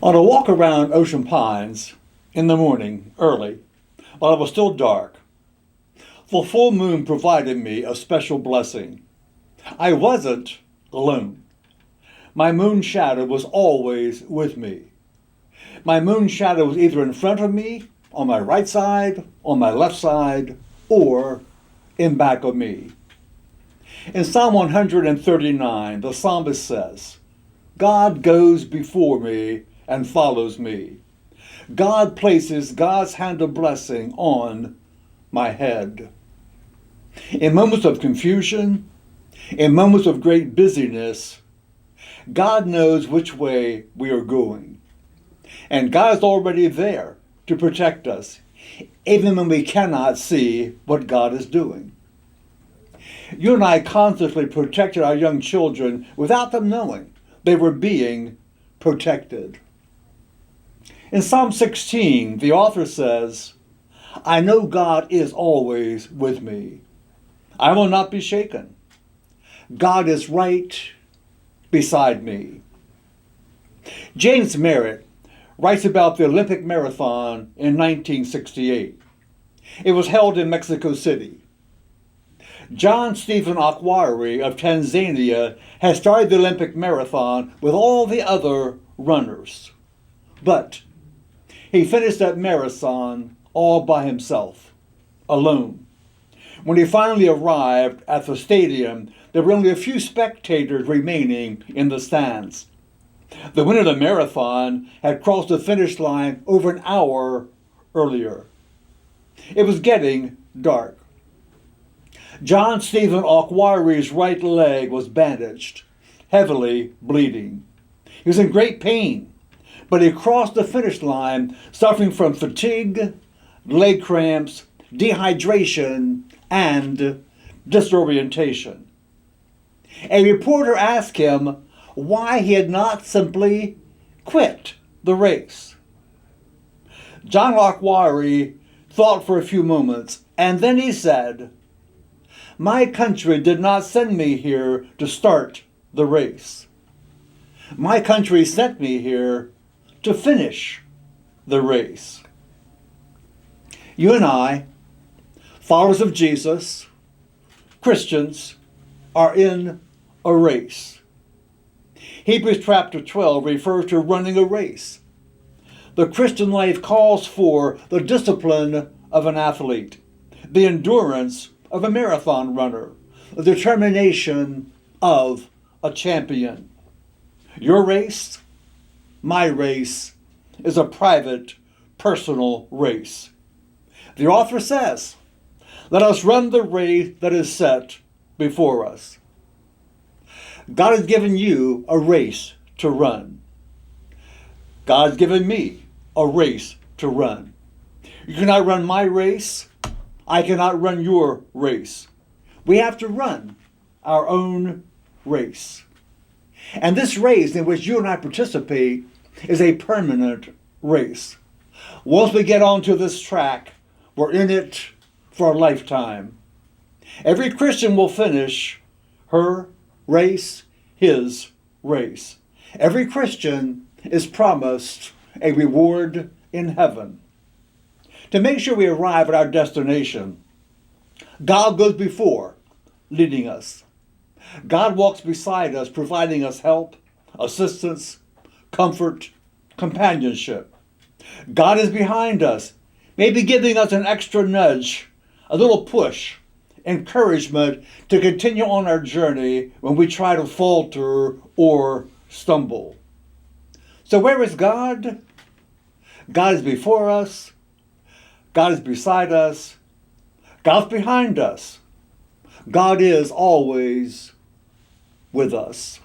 On a walk around Ocean Pines in the morning, early, while it was still dark, the full moon provided me a special blessing. I wasn't alone. My moon shadow was always with me. My moon shadow was either in front of me, on my right side, on my left side, or in back of me. In Psalm 139, the psalmist says, God goes before me and follows me. God places God's hand of blessing on my head. In moments of confusion, in moments of great busyness, God knows which way we are going. And God is already there to protect us, even when we cannot see what God is doing. You and I constantly protected our young children without them knowing they were being protected. In Psalm 16, the author says, I know God is always with me. I will not be shaken. God is right beside me. James Merritt writes about the Olympic Marathon in 1968. It was held in Mexico City. John Stephen Akhwari of Tanzania had started the Olympic Marathon with all the other runners. But he finished that marathon all by himself, alone. When he finally arrived at the stadium, there were only a few spectators remaining in the stands. The winner of the marathon had crossed the finish line over an hour earlier. It was getting dark. John Stephen Akhwari's right leg was bandaged, heavily bleeding. He was in great pain, but he crossed the finish line suffering from fatigue, leg cramps, dehydration, and disorientation. A reporter asked him why he had not simply quit the race. John Akhwari thought for a few moments, and then he said, my country did not send me here to start the race. My country sent me here to finish the race. You and I, followers of Jesus, Christians, are in a race. Hebrews chapter 12 refers to running a race. The Christian life calls for the discipline of an athlete, the endurance of a marathon runner, the determination of a champion. Your race, my race, is a private, personal race. The author says, let us run the race that is set before us. God has given you a race to run. God has given me a race to run. You cannot run my race. I cannot run your race. We have to run our own race. And this race in which you and I participate is a permanent race. Once we get onto this track, we're in it for a lifetime. Every Christian will finish her race, his race. Every Christian is promised a reward in heaven. To make sure we arrive at our destination, God goes before, leading us. God walks beside us, providing us help, assistance, comfort, companionship. God is behind us, maybe giving us an extra nudge, a little push, encouragement to continue on our journey when we try to falter or stumble. So where is God? God is before us. God is beside us. God's behind us. God is always with us.